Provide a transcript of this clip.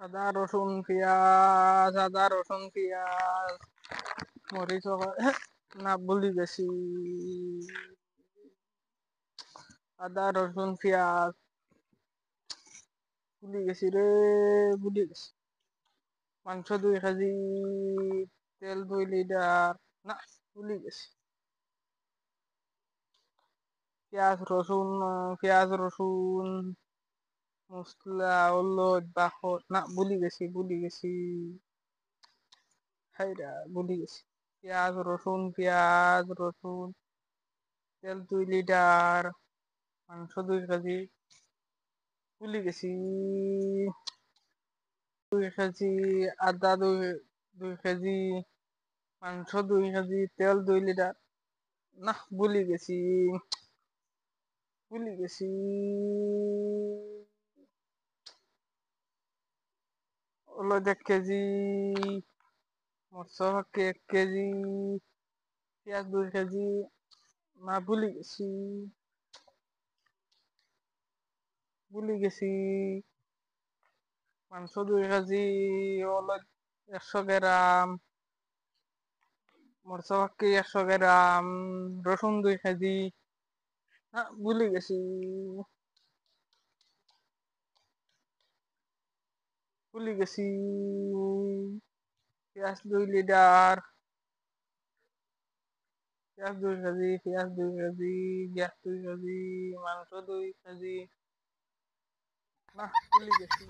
আদা রসুন পেঁয়াজ মরিচ না ভুলি গেছি। আদা রসুন পেঁয়াজ ভুলি গেছি রে, ভুলি গেছি। মাংস 2 কেজি, তেল 2 লিটার, না ভুলি গেছি। পেঁয়াজ রসুন মশলা হলুদ বাহর, না ভুলি গেছি ভুলি গেছি। হাইরা ভুলি গেছি। পেঁয়াজ রসুন তেল 2 লিটার, মাংস 2 কেজি, ভুলি গেছি। 2 কেজি আদা 2 কেজি, মাংস 2 কেজি, তেল 2 লিটার, না ভুলি গেছি ভুলি গেছি। হলুদ 1 কেজি, মরচা 1 কেজি, পেঁয়াজ 2 কেজি, না ভুলি গেছি ভুলি গেছি। মাংস 2 কেজি, হলুদ 100 গ্রাম, মরচা 100 গ্রাম, রসুন 2 কেজি, না ভুলি গেছি ভুলি গেছি। পেঁয়াজ 2 লিটার, পেঁয়াজ 2 কেজি, গ্যাস 2 কেজি, মাংস 2 কেজি, না ভুলি গেছি।